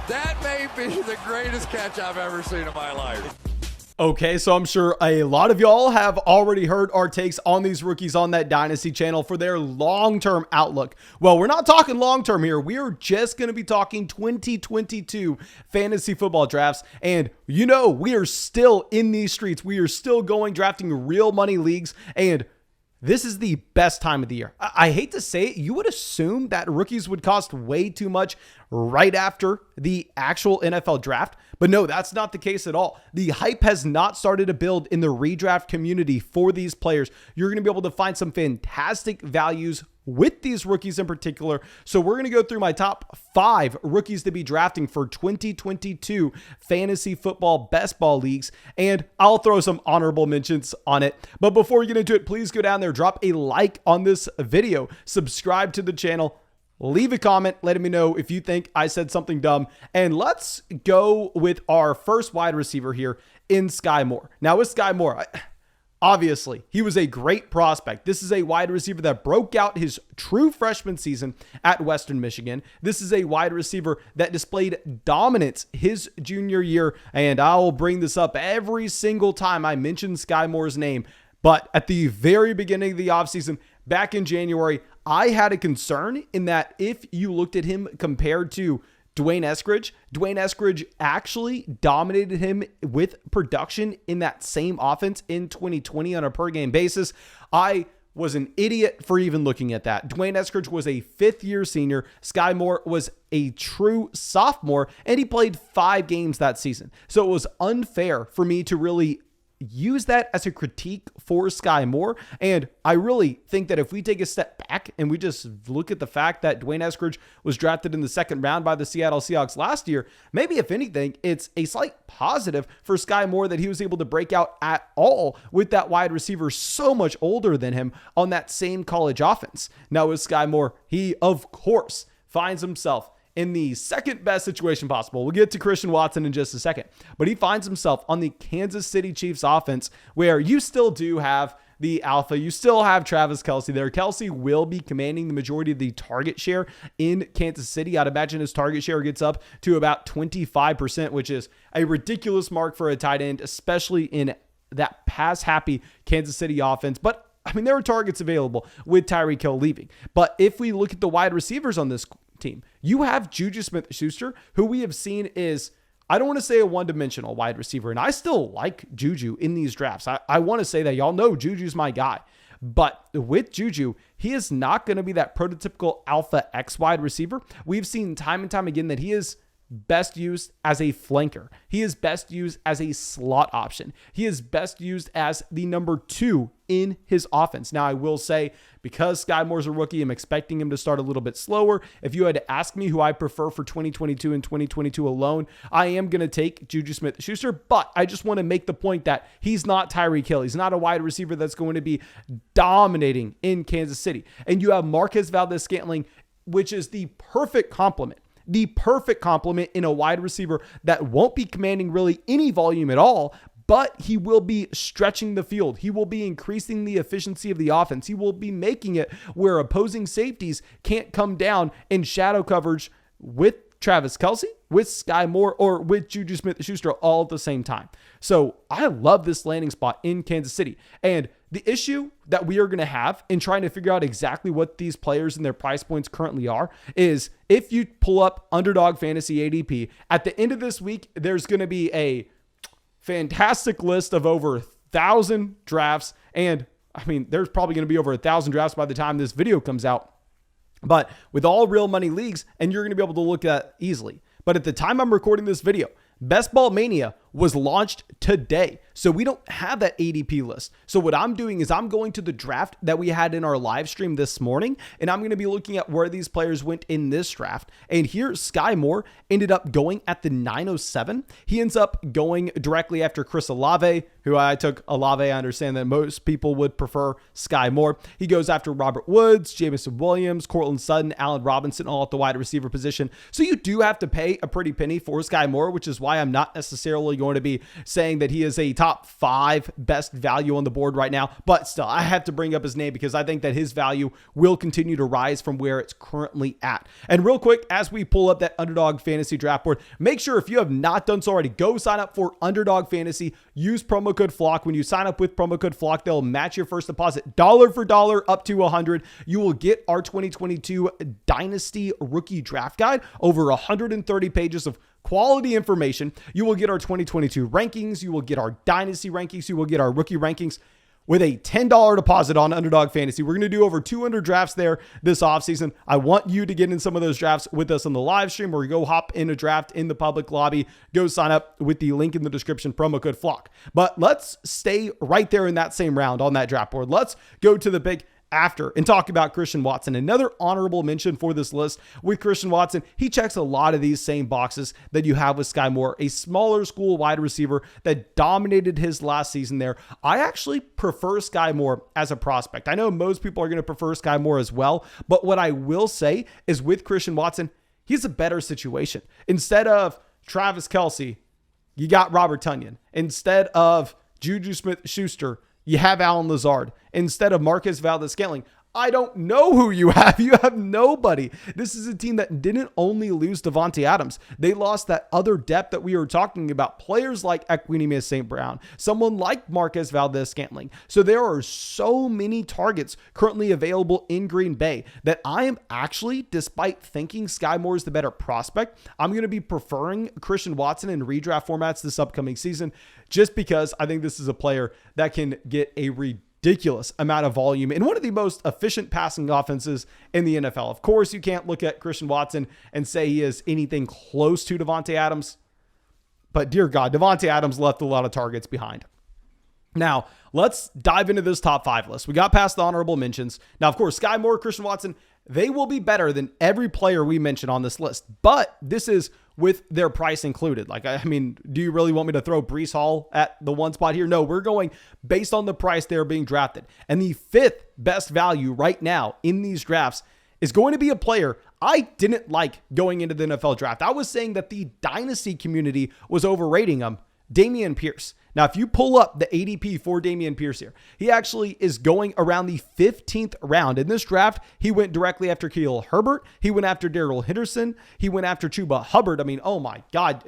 That may be the greatest catch I've ever seen in my life. Okay, so I'm sure a lot of y'all have already heard our takes on these rookies on that Dynasty channel for their long-term outlook. Well, we're not talking long-term here. We are just going to be talking 2022 fantasy football drafts. And you know, we are still in these streets. We are still drafting real money leagues. And this is the best time of the year. I hate to say it, you would assume that rookies would cost way too much right after the actual NFL draft. But no, that's not the case at all. The hype has not started to build in the redraft community for these players. You're going to be able to find some fantastic values with these rookies in particular. So we're going to go through my top 5 rookies to be drafting for 2022 fantasy football best ball leagues. And I'll throw some honorable mentions on it. But before we get into it, please go down there, drop a like on this video, subscribe to the channel, leave a comment letting me know if you think I said something dumb. And let's go with our first wide receiver here in Skymore. Now with Skymore, obviously, he was a great prospect. This is a wide receiver that broke out his true freshman season at Western Michigan. This is a wide receiver that displayed dominance his junior year. And I'll bring this up every single time I mention Skymore's name. But at the very beginning of the offseason, back in January, I had a concern in that if you looked at him compared to Dwayne Eskridge actually dominated him with production in that same offense in 2020 on a per game basis. I was an idiot for even looking at that. Dwayne Eskridge was a 5th-year senior. Skymore was a true sophomore, and he played 5 games that season. So it was unfair for me to really use that as a critique for Skymore. And I really think that if we take a step back and we just look at the fact that Dwayne Eskridge was drafted in the 2nd round by the Seattle Seahawks last year, maybe if anything, it's a slight positive for Skymore that he was able to break out at all with that wide receiver so much older than him on that same college offense. Now with Skymore, he of course finds himself in the second best situation possible. We'll get to Christian Watson in just a second, but he finds himself on the Kansas City Chiefs offense where you still do have the alpha. You still have Travis Kelce there. Kelce will be commanding the majority of the target share in Kansas City. I'd imagine his target share gets up to about 25%, which is a ridiculous mark for a tight end, especially in that pass-happy Kansas City offense. But I mean, there are targets available with Tyreek Hill leaving. But if we look at the wide receivers on this team, you have Juju Smith-Schuster, who we have seen is, I don't want to say a one-dimensional wide receiver, and I still like Juju in these drafts. I want to say that y'all know Juju's my guy. But with Juju, he is not going to be that prototypical alpha X wide receiver. We've seen time and time again that he is best used as a flanker. He is best used as a slot option. He is best used as the number 2 in his offense. Now, I will say, because Skymore's a rookie, I'm expecting him to start a little bit slower. If you had to ask me who I prefer for 2022 and 2022 alone, I am going to take Juju Smith-Schuster, but I just want to make the point that he's not Tyreek Hill. He's not a wide receiver that's going to be dominating in Kansas City. And you have Marquez Valdez-Scantling, which is the perfect complement. The perfect complement in a wide receiver that won't be commanding really any volume at all, but he will be stretching the field. He will be increasing the efficiency of the offense. He will be making it where opposing safeties can't come down in shadow coverage with Travis Kelce, with Skymore, or with Juju Smith-Schuster all at the same time. So I love this landing spot in Kansas City. And the issue that we are going to have in trying to figure out exactly what these players and their price points currently are is if you pull up Underdog Fantasy ADP, at the end of this week, there's going to be a fantastic list of over 1,000 drafts. And I mean, there's probably going to be over 1,000 drafts by the time this video comes out. But with all real money leagues, and you're going to be able to look at easily. But at the time I'm recording this video, Best Ball Mania was launched today. So we don't have that ADP list. So what I'm doing is I'm going to the draft that we had in our live stream this morning, and I'm going to be looking at where these players went in this draft. And here, Skymore ended up going at the 907. He ends up going directly after Chris Olave, who I took Olave. I understand that most people would prefer Skymore. He goes after Robert Woods, Jameson Williams, Cortland Sutton, Allen Robinson, all at the wide receiver position. So you do have to pay a pretty penny for Skymore, which is why I'm not necessarily going to be saying that he is a top 5 best value on the board right now, but still, I have to bring up his name because I think that his value will continue to rise from where it's currently at. And real quick, as we pull up that Underdog Fantasy draft board, make sure if you have not done so already, go sign up for Underdog Fantasy. Use promo code FLOCK. When you sign up with promo code FLOCK, they'll match your first deposit dollar for dollar up to $100. You will get our 2022 Dynasty Rookie Draft Guide, over 130 pages of quality information. You will get our 2022 rankings. You will get our Dynasty rankings. You will get our rookie rankings with a $10 deposit on Underdog Fantasy. We're going to do over 200 drafts there this offseason. I want you to get in some of those drafts with us on the live stream, or go hop in a draft in the public lobby. Go sign up with the link in the description, promo code FLOCK. But let's stay right there in that same round on that draft board. Let's go to the big after and talk about Christian Watson. Another honorable mention for this list with Christian Watson. He checks a lot of these same boxes that you have with Skymore, a smaller school wide receiver that dominated his last season there. I actually prefer Skymore as a prospect. I know most people are going to prefer Skymore as well, but what I will say is with Christian Watson, he's a better situation. Instead of Travis Kelce, you got Robert Tonyan. Instead of Juju Smith-Schuster, you have Allen Lazard. Instead of Marquez Valdes-Scantling, I don't know who you have. You have nobody. This is a team that didn't only lose Davante Adams. They lost that other depth that we were talking about. Players like Equanimeous St. Brown, someone like Marquez Valdes-Scantling. So there are so many targets currently available in Green Bay that I am actually, despite thinking Skymore is the better prospect, I'm going to be preferring Christian Watson in redraft formats this upcoming season, just because I think this is a player that can get a ridiculous amount of volume in one of the most efficient passing offenses in the NFL. Of course, you can't look at Christian Watson and say he is anything close to Davante Adams, but dear God, Davante Adams left a lot of targets behind. Now, let's dive into this top 5 list. We got past the honorable mentions. Now, of course, Skymore, Christian Watson, they will be better than every player we mentioned on this list, but this is with their price included. Like, I mean, do you really want me to throw Breece Hall at the one spot here? No, we're going based on the price they're being drafted. And the 5th best value right now in these drafts is going to be a player I didn't like going into the NFL draft. I was saying that the dynasty community was overrating him. Damien Pierce. Now, if you pull up the ADP for Damien Pierce here, he actually is going around the 15th round. In this draft, he went directly after Khalil Herbert. He went after Darrell Henderson. He went after Chuba Hubbard. I mean, oh my God.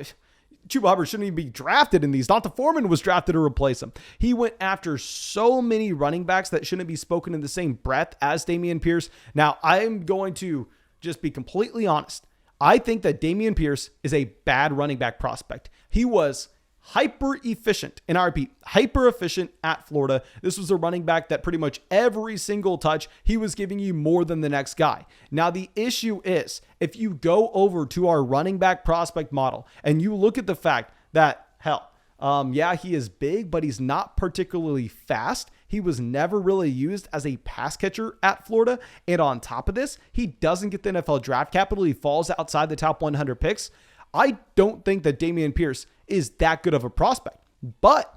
Chuba Hubbard shouldn't even be drafted in these. Donta Foreman was drafted to replace him. He went after so many running backs that shouldn't be spoken in the same breath as Damien Pierce. Now, I'm going to just be completely honest. I think that Damien Pierce is a bad running back prospect. He was hyper efficient, and I repeat, hyper efficient at Florida. This was a running back that pretty much every single touch, he was giving you more than the next guy. Now, the issue is, if you go over to our running back prospect model and you look at the fact that, yeah, he is big, but he's not particularly fast. He was never really used as a pass catcher at Florida. And on top of this, he doesn't get the NFL draft capital. He falls outside the top 100 picks. I don't think that Damien Pierce is that good of a prospect. But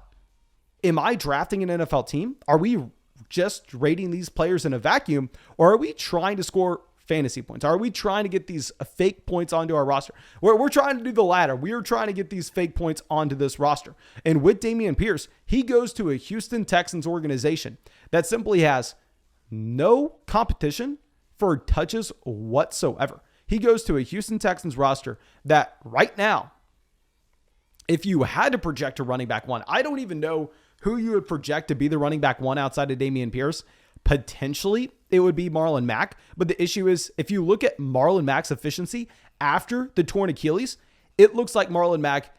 am I drafting an NFL team? Are we just rating these players in a vacuum? Or are we trying to score fantasy points? Are we trying to get these fake points onto our roster? We're trying to do the latter. We are trying to get these fake points onto this roster. And with Damien Pierce, he goes to a Houston Texans organization that simply has no competition for touches whatsoever. He goes to a Houston Texans roster that right now, if you had to project a running back one, I don't even know who you would project to be the running back one outside of Damien Pierce. Potentially, it would be Marlon Mack. But the issue is, if you look at Marlon Mack's efficiency after the torn Achilles, it looks like Marlon Mack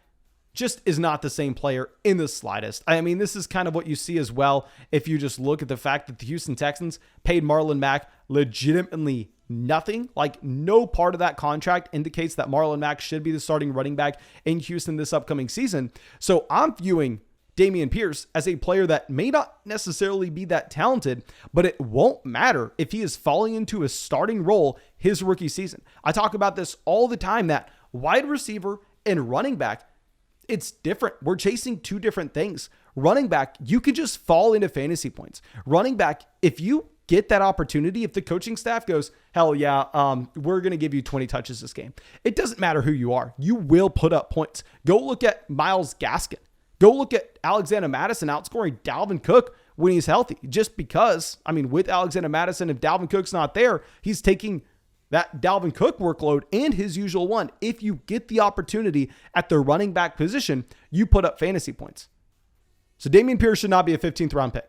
just is not the same player in the slightest. I mean, this is kind of what you see as well if you just look at the fact that the Houston Texans paid Marlon Mack legitimately nothing. Like, no part of that contract indicates that Marlon Mack should be the starting running back in Houston this upcoming season. So I'm viewing Damien Pierce as a player that may not necessarily be that talented, but it won't matter if he is falling into a starting role his rookie season. I talk about this all the time, that wide receiver and running back, it's different. We're chasing two different things. Running back, you can just fall into fantasy points. Running back, if you get that opportunity, if the coaching staff goes, hell yeah, we're going to give you 20 touches this game, it doesn't matter who you are. You will put up points. Go look at Myles Gaskin. Go look at Alexander Madison outscoring Dalvin Cook when he's healthy. Just because, with Alexander Madison, if Dalvin Cook's not there, he's taking that Dalvin Cook workload and his usual one. If you get the opportunity at the running back position, you put up fantasy points. So Damien Pierce should not be a 15th round pick.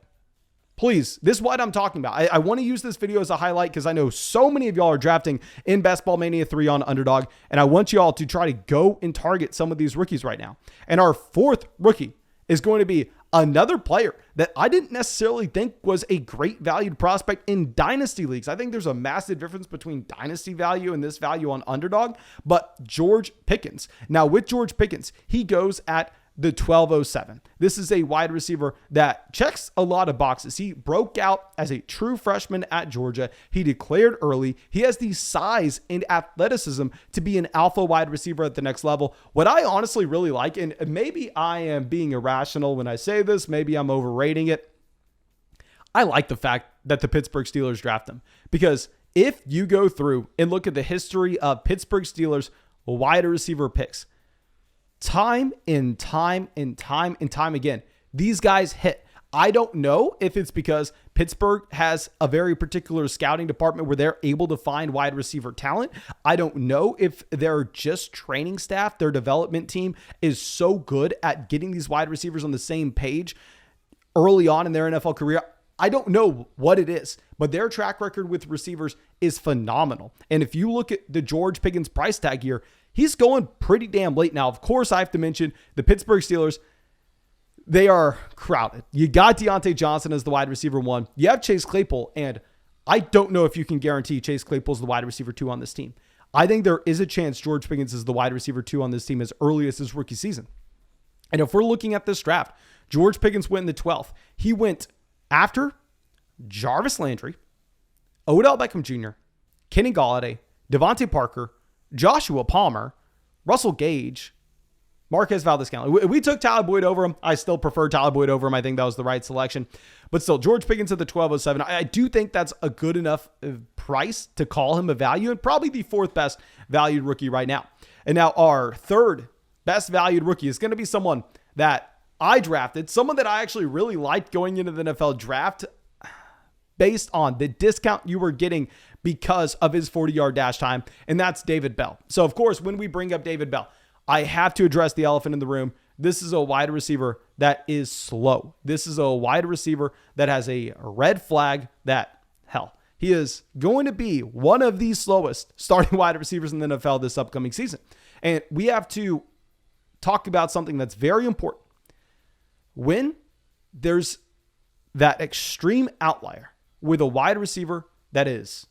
Please, this is what I'm talking about. I want to use this video as a highlight because I know so many of y'all are drafting in Best Ball Mania 3 on Underdog, and I want you all to try to go and target some of these rookies right now. And our fourth rookie is going to be another player that I didn't necessarily think was a great valued prospect in dynasty leagues. I think there's a massive difference between dynasty value and this value on Underdog, but George Pickens. Now with George Pickens, he goes at the 1207. This is a wide receiver that checks a lot of boxes. He broke out as a true freshman at Georgia. He declared early. He has the size and athleticism to be an alpha wide receiver at the next level. What I honestly really like, and maybe I am being irrational when I say this, maybe I'm overrating it. I like the fact that the Pittsburgh Steelers draft him, because if you go through and look at the history of Pittsburgh Steelers wide receiver picks, time and time again, these guys hit. I don't know if it's because Pittsburgh has a very particular scouting department where they're able to find wide receiver talent. I don't know if they're just training staff, their development team is so good at getting these wide receivers on the same page early on in their NFL career. I don't know what it is, but their track record with receivers is phenomenal. And if you look at the George Pickens price tag here, he's going pretty damn late. Now, of course, I have to mention the Pittsburgh Steelers. They are crowded. You got Johandson as the wide receiver 1. You have Chase Claypool, and I don't know if you can guarantee Chase Claypool is the wide receiver 2 on this team. I think there is a chance George Pickens is the wide receiver 2 on this team as early as his rookie season. And if we're looking at this draft, George Pickens went in the 12th. He went after Jarvis Landry, Odell Beckham Jr., Kenny Golladay, Devontae Parker, Joshua Palmer, Russell Gage, Marquez Valdes-Scantling. We took Tyler Boyd over him. I still prefer Tyler Boyd over him. I think that was the right selection. But still, George Pickens at the 1207. I do think that's a good enough price to call him a value, and probably the fourth best valued rookie right now. And now our third best valued rookie is going to be someone that I drafted, someone that I actually really liked going into the NFL draft based on the discount you were getting because of his 40-yard dash time, and that's David Bell. So, of course, when we bring up David Bell, I have to address the elephant in the room. This is a wide receiver that is slow. This is a wide receiver that has a red flag that, hell, he is going to be one of the slowest starting wide receivers in the NFL this upcoming season. And we have to talk about something that's very important. When there's that extreme outlier with a wide receiver that is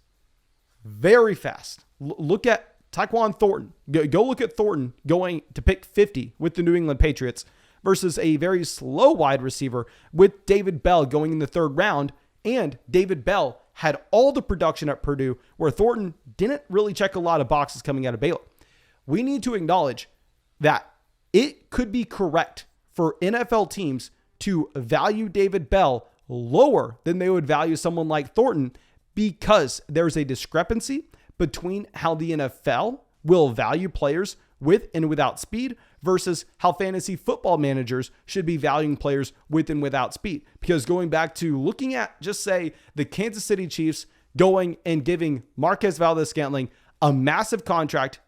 very fast. Look at Tyquan Thornton. Go look at Thornton going to pick 50 with the New England Patriots versus a very slow wide receiver with David Bell going in the 3rd round. And David Bell had all the production at Purdue where Thornton didn't really check a lot of boxes coming out of Baylor. We need to acknowledge that it could be correct for NFL teams to value David Bell lower than they would value someone like Thornton, because there's a discrepancy between how the NFL will value players with and without speed versus how fantasy football managers should be valuing players with and without speed. Because going back to looking at, just say, the Kansas City Chiefs going and giving Marquez Valdes-Scantling a massive contract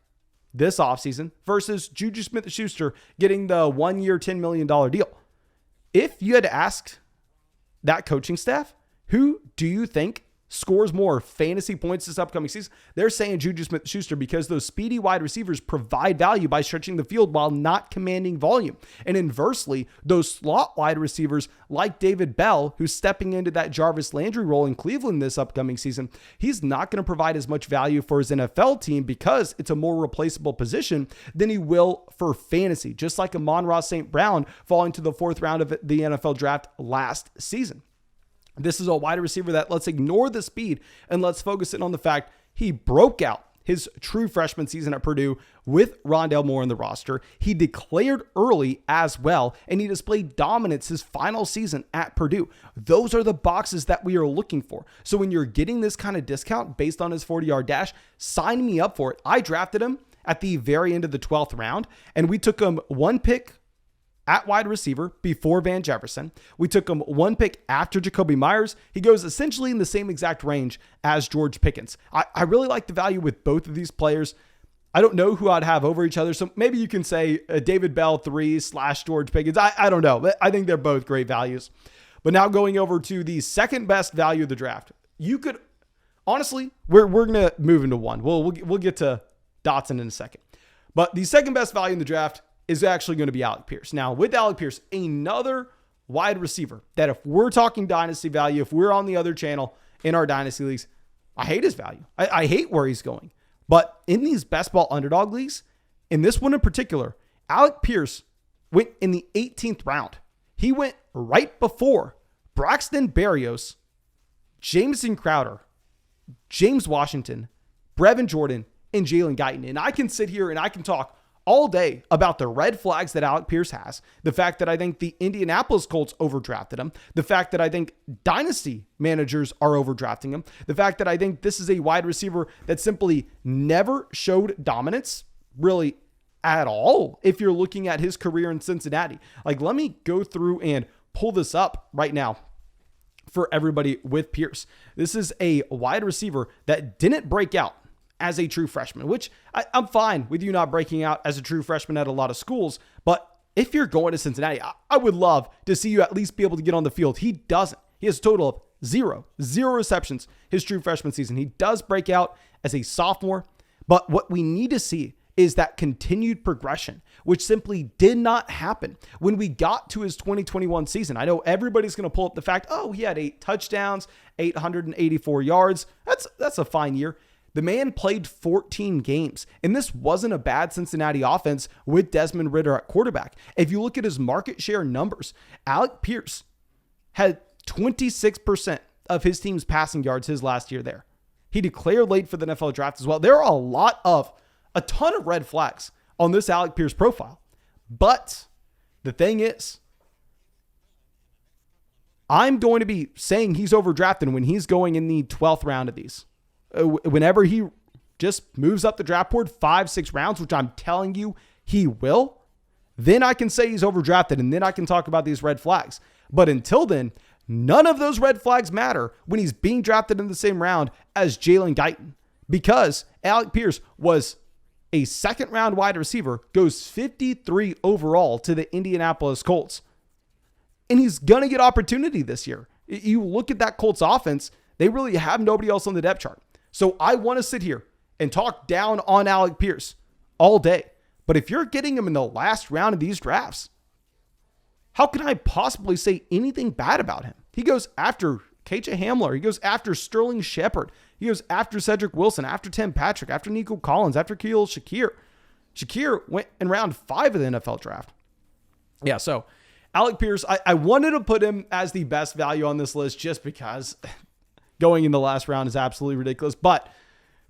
this offseason versus Juju Smith-Schuster getting the 1-year, $10 million deal. If you had to ask that coaching staff, who do you think scores more fantasy points this upcoming season? They're saying Juju Smith-Schuster, because those speedy wide receivers provide value by stretching the field while not commanding volume. And inversely, those slot wide receivers like David Bell, who's stepping into that Jarvis Landry role in Cleveland this upcoming season, he's not going to provide as much value for his NFL team because it's a more replaceable position than he will for fantasy, just like Amon-Ra St. Brown falling to the 4th round of the NFL draft last season. This is a wide receiver that, let's ignore the speed and let's focus in on the fact he broke out his true freshman season at Purdue with Rondale Moore in the roster. He declared early as well, and he displayed dominance his final season at Purdue. Those are the boxes that we are looking for. So when you're getting this kind of discount based on his 40-yard dash, sign me up for it. I drafted him at the very end of the 12th round, and we took him one pick at wide receiver before Van Jefferson. We took him one pick after Jacoby Myers. He goes essentially in the same exact range as George Pickens. I really like the value with both of these players. I don't know who I'd have over each other. So maybe you can say David Bell 3/George Pickens. I don't know. I think they're both great values. But now going over to the second best value of the draft. You could, honestly, we're going to move into one. We'll get to Dotson in a second. But the second best value in the draft is actually going to be Alec Pierce. Now, with Alec Pierce, another wide receiver that if we're talking dynasty value, if we're on the other channel in our dynasty leagues, I hate his value. I hate where he's going. But in these best ball underdog leagues, in this one in particular, Alec Pierce went in the 18th round. He went right before Braxton Berrios, Jameson Crowder, James Washington, Brevin Jordan, and Jalen Guyton. And I can sit here and I can talk all day about the red flags that Alec Pierce has, the fact that I think the Indianapolis Colts overdrafted him, the fact that I think dynasty managers are overdrafting him, the fact that I think this is a wide receiver that simply never showed dominance really at all if you're looking at his career in Cincinnati. Like, let me go through and pull this up right now for everybody with Pierce. This is a wide receiver that didn't break out as a true freshman, which I'm fine with you not breaking out as a true freshman at a lot of schools. But if you're going to Cincinnati, I would love to see you at least be able to get on the field. He doesn't. He has a total of zero receptions his true freshman season. He does break out as a sophomore, but what we need to see is that continued progression, which simply did not happen when we got to his 2021 season. I know everybody's going to pull up the fact, oh, he had 8 touchdowns, 884 yards. That's a fine year. The man played 14 games, and this wasn't a bad Cincinnati offense with Desmond Ridder at quarterback. If you look at his market share numbers, Alec Pierce had 26% of his team's passing yards his last year there. He declared late for the NFL draft as well. There are a ton of red flags on this Alec Pierce profile. But the thing is, I'm going to be saying he's overdrafted when he's going in the 12th round of these. Whenever he just moves up the draft board 5-6 rounds, which I'm telling you he will, then I can say he's overdrafted and then I can talk about these red flags. But until then, none of those red flags matter when he's being drafted in the same round as Jalen Guyton, because Alec Pierce was a second round wide receiver, goes 53 overall to the Indianapolis Colts. And he's going to get opportunity this year. You look at that Colts offense, they really have nobody else on the depth chart. So I want to sit here and talk down on Alec Pierce all day. But if you're getting him in the last round of these drafts, how can I possibly say anything bad about him? He goes after KJ Hamler. He goes after Sterling Shepard. He goes after Cedric Wilson, after Tim Patrick, after Nico Collins, after Khalil Shakir. Shakir went in round 5 of the NFL draft. Yeah, so Alec Pierce, I wanted to put him as the best value on this list just because going in the last round is absolutely ridiculous. But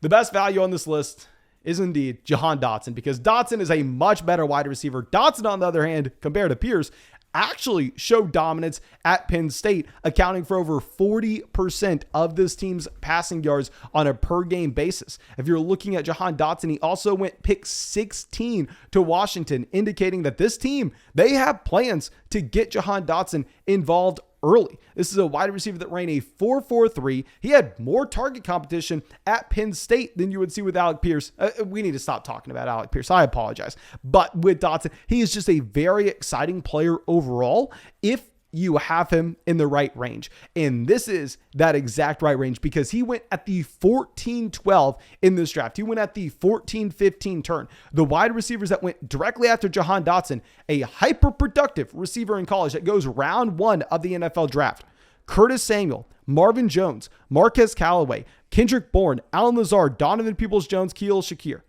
the best value on this list is indeed Jahan Dotson, because Dotson is a much better wide receiver. Dotson, on the other hand, compared to Pierce, actually showed dominance at Penn State, accounting for over 40% of this team's passing yards on a per game basis. If you're looking at Jahan Dotson, he also went pick 16 to Washington, indicating that this team, they have plans to get Jahan Dotson involved early. This is a wide receiver that ran a 4.43. He had more target competition at Penn State than you would see with Alec Pierce. We need to stop talking about Alec Pierce. I apologize. But with Dotson, he is just a very exciting player overall if you have him in the right range. And this is that exact right range, because he went at the 14-12 in this draft. He went at the 14-15 turn. The wide receivers that went directly after Jahan Dotson, a hyper-productive receiver in college that goes round 1 of the NFL draft: Curtis Samuel, Marvin Jones, Marquez Callaway, Kendrick Bourne, Alan Lazard, Donovan Peoples-Jones, Khalil Shakir.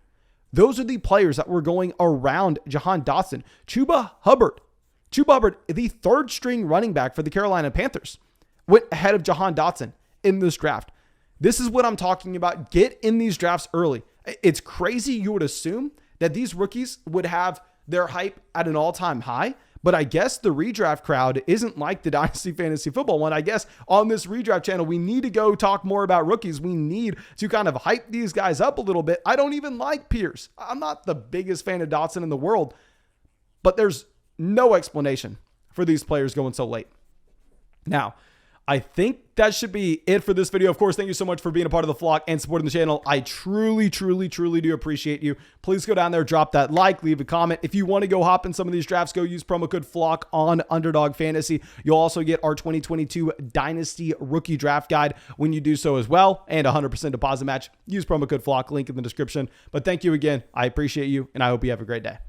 Those are the players that were going around Jahan Dotson. Chuba Hubbard, the third string running back for the Carolina Panthers, went ahead of Jahan Dotson in this draft. This is what I'm talking about. Get in these drafts early. It's crazy. You would assume that these rookies would have their hype at an all-time high, but I guess the redraft crowd isn't like the Dynasty Fantasy Football one. I guess on this redraft channel, we need to go talk more about rookies. We need to kind of hype these guys up a little bit. I don't even like Pierce. I'm not the biggest fan of Dotson in the world, but there's no explanation for these players going so late. Now, I think that should be it for this video. Of course, thank you so much for being a part of the flock and supporting the channel. I truly, truly, truly do appreciate you. Please go down there, drop that like, leave a comment. If you want to go hop in some of these drafts, go use promo code FLOCK on Underdog Fantasy. You'll also get our 2022 Dynasty Rookie Draft Guide when you do so as well, and 100% deposit match. Use promo code FLOCK, link in the description. But thank you again. I appreciate you, and I hope you have a great day.